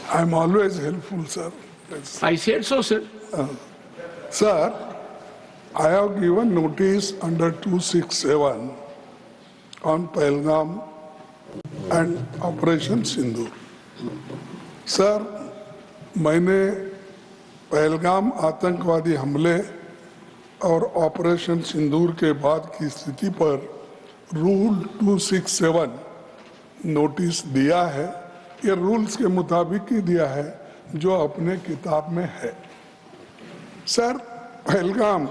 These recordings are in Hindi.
I am always helpful, sir. Yes. I said so, sir. Sir, I have given notice under 267 on Pahalgam and Operation Sindoor. Sir, मैंने पहलगाम आतंकवादी हमले और ऑपरेशन सिंदूर के बाद की स्थिति पर रूल 267 नोटिस दिया है। ये रूल्स के मुताबिक ही दिया है जो अपने किताब में है। सर, पहलगाम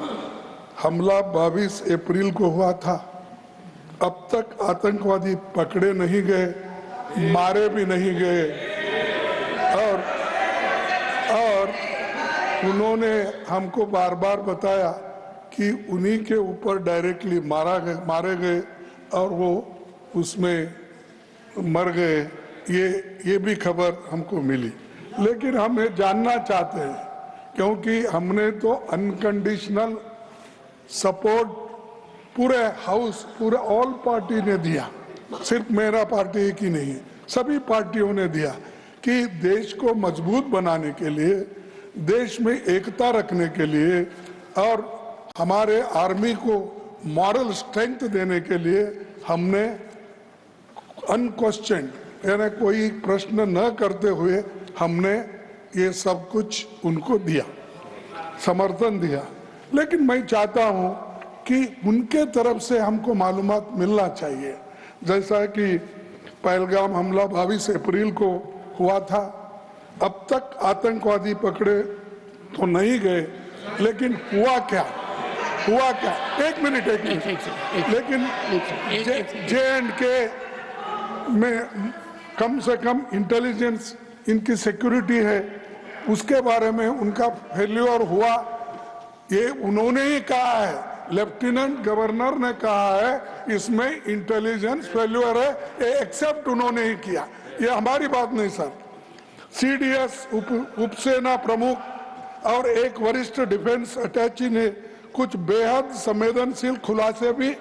हमला 22 अप्रैल को हुआ था। अब तक आतंकवादी पकड़े नहीं गए, मारे भी नहीं गए और उन्होंने हमको बार बार बताया कि उन्हीं के ऊपर डायरेक्टली मारे गए और वो उसमें मर गए। ये भी खबर हमको मिली, लेकिन हम ये जानना चाहते हैं क्योंकि हमने तो अनकंडीशनल सपोर्ट पूरे हाउस, पूरे ऑल पार्टी ने दिया, सिर्फ मेरा पार्टी की नहीं, सभी पार्टियों ने दिया कि देश को मजबूत बनाने के लिए, देश में एकता रखने के लिए और हमारे आर्मी को मॉरल स्ट्रेंथ देने के लिए हमने अनक्वेश्चन यानी कोई प्रश्न न करते हुए हमने ये सब कुछ उनको दिया, समर्थन दिया। लेकिन मैं चाहता हूं कि उनके तरफ से हमको मालूमात मिलना चाहिए। जैसा कि पहलगाम हमला 22 अप्रैल को हुआ था, अब तक आतंकवादी पकड़े तो नहीं गए, लेकिन हुआ क्या? एक मिनट लेकिन J&K में कम से कम इंटेलिजेंस इनकी सिक्योरिटी है, उसके बारे में उनका फेल्योर हुआ, ये उन्होंने ही कहा है, लेफ्टिनेंट गवर्नर ने कहा है इसमें इंटेलिजेंस फेल्योर है, ये एक्सेप्ट उन्होंने ही किया, ये हमारी बात नहीं सर। CDS उपसेना प्रमुख और एक वरिष्ठ डिफेंस अटैची ने कुछ बेहद संवेदनशील खुलासे भी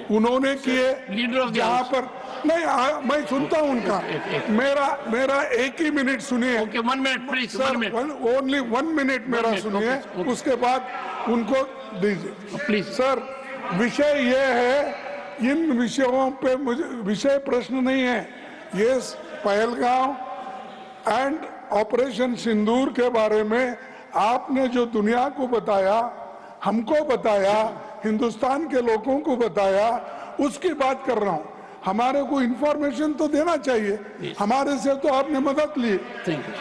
उन्होंने किए, जहां पर नहीं मैं सुनता हूं उनका, मेरा एक ही मिनट सुनिए। Okay, 1 minute, please. Sir, 1 minute. Only 1 minute मेरा सुनिए, उसके बाद उनको दीजिए प्लीज। सर, विषय ये है, इन विषयों पे मुझे विषय प्रश्न नहीं है, ये पहलगाम एंड ऑपरेशन सिंदूर के बारे में आपने जो दुनिया को बताया, हमको बताया, हिंदुस्तान के लोगों को बताया, उसकी बात कर रहा हूं। हमारे को इंफॉर्मेशन तो देना चाहिए, हमारे से तो आपने मदद ली।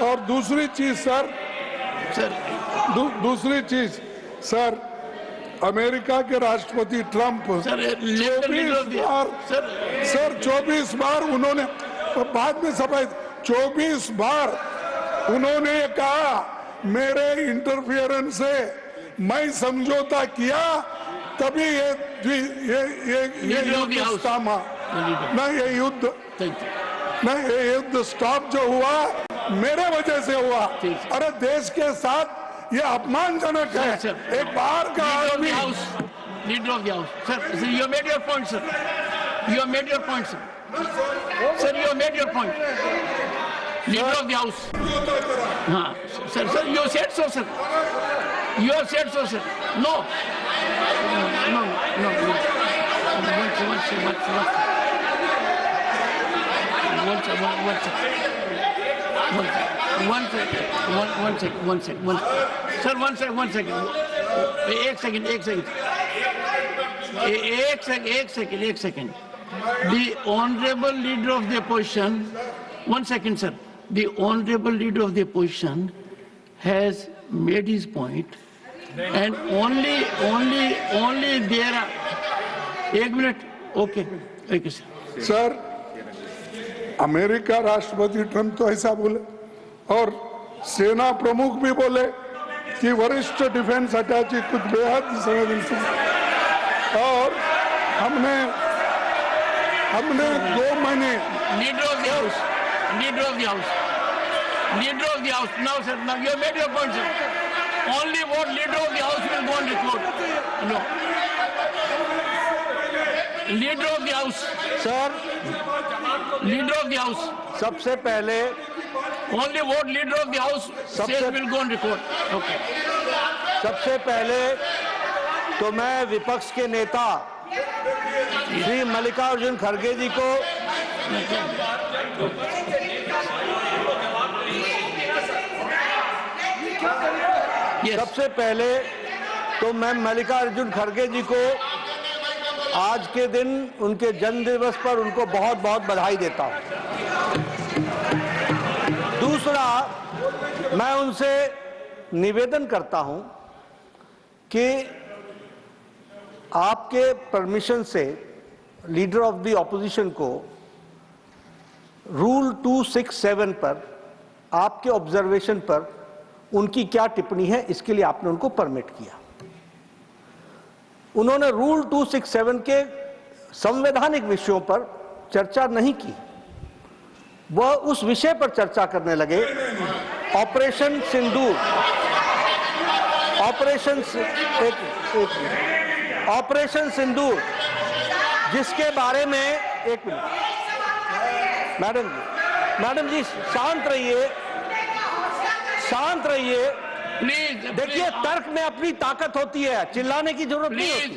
और दूसरी चीज सर, दूसरी चीज सर, अमेरिका के राष्ट्रपति ट्रंप 24 बार उन्होंने बाद में सफाई 24 बार उन्होंने कहा मेरे इंटरफियरेंस से मैं समझौता किया, तभी ये युद्ध थामा ना, ये युद्ध स्टॉप जो हुआ मेरे वजह से हुआ। अरे देश के साथ ये अपमानजनक है, एक बाहर का आदमी। Leader of the house sir, you made your point sir, you made your point sir, you made your point. Leader of the house, हाँ sir, you said so sir, you have said so sir. No. One second. एक second. The honorable leader of the opposition, 1 second sir. The honorable leader of the opposition has made his point. And only there are 1 minute. Okay sir. Sir, America राष्ट्रपति ट्रंप तो ऐसा बोले और सेना प्रमुख भी बोले कि वरिष्ठ डिफेंस अटैची कुछ बेहद संवेदनशील, और हमने 2 महीने leader of the house now sir, now you have made your point sir. Only what leader of the house will go on record. No. Leader of the house. Sir, Leader of the house. सबसे पहले Only what leader of the house says will go on record. Okay. सबसे पहले तो मैं विपक्ष के नेता श्री मल्लिकार्जुन खड़गे जी को मल्लिकार्जुन खड़गे जी को आज के दिन उनके जन्म दिवस पर उनको बहुत बहुत बधाई देता हूं। दूसरा, मैं उनसे निवेदन करता हूं कि आपके परमिशन से लीडर ऑफ द ऑपोजिशन को रूल 267 पर आपके ऑब्जर्वेशन पर उनकी क्या टिप्पणी है, इसके लिए आपने उनको परमिट किया। उन्होंने रूल 267 के संवैधानिक विषयों पर चर्चा नहीं की, वह उस विषय पर चर्चा करने लगे ऑपरेशन सिंदूर, ऑपरेशन सिंदूर, जिसके बारे में एक मिनट मैडम जी शांत रहिए प्लीज। देखिए, तर्क में अपनी ताकत होती है, चिल्लाने की जरूरत नहीं होती।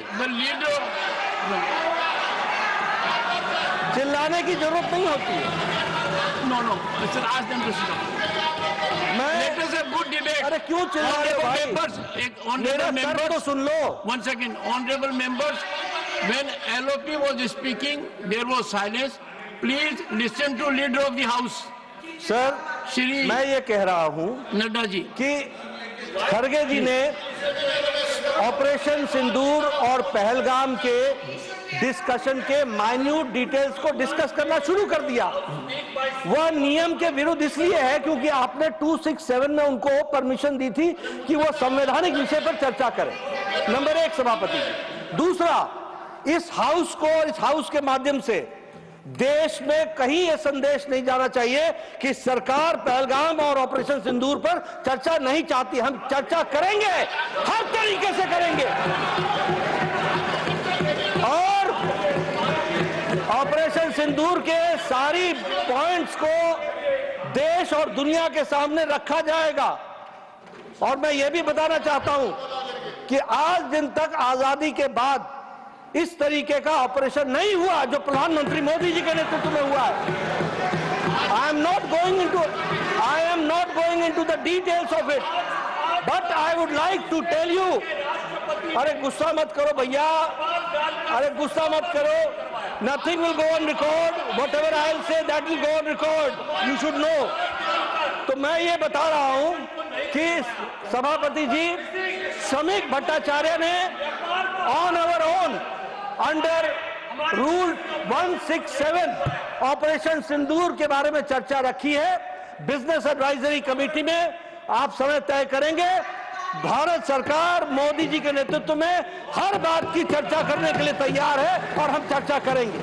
चिल्लाने की जरूरत नहीं होती है। No, sir, ask them to sit down. Let us have good debate. अरे क्यों चिल्ला रहे हो भाई? Honorable members, तो सुन लो। 1 second, honorable members, when LOP was speaking, there was silence. Please listen to leader of the house. Sir, Shri मैं ये कह रहा हूं नड्डा जी कि खड़गे जी ने ऑपरेशन सिंदूर और पहलगाम के डिस्कशन के माइन्यूट डिटेल्स को डिस्कस करना शुरू कर दिया। वह नियम के विरुद्ध इसलिए है क्योंकि आपने 267 में उनको परमिशन दी थी कि वह संवैधानिक विषय पर चर्चा करें। नंबर 1 सभापति जी। दूसरा, इस हाउस के माध्यम से देश में कहीं यह संदेश नहीं जाना चाहिए कि सरकार पहलगाम और ऑपरेशन सिंदूर पर चर्चा नहीं चाहती। हम चर्चा करेंगे, हर तरीके से करेंगे, और ऑपरेशन सिंदूर के सारी पॉइंट्स को देश और दुनिया के सामने रखा जाएगा। और मैं यह भी बताना चाहता हूं कि आज दिन तक आजादी के बाद इस तरीके का ऑपरेशन नहीं हुआ जो प्रधानमंत्री मोदी जी के नेतृत्व में हुआ है। I am not going into the details of it, but I would like to tell you, अरे गुस्सा मत करो भैया, अरे गुस्सा मत करो, nothing will go on record, whatever I will say that will go on record, you should know। तो मैं ये बता रहा हूं कि सभापति जी श्रमिक भट्टाचार्य ने on our own under rule 167 operation Sindoor के बारे में चर्चा रखी है। बिजनेस एडवाइजरी कमेटी में आप समय तय करेंगे। भारत सरकार मोदी जी के नेतृत्व में हर बात की चर्चा करने के लिए तैयार है और हम चर्चा करेंगे।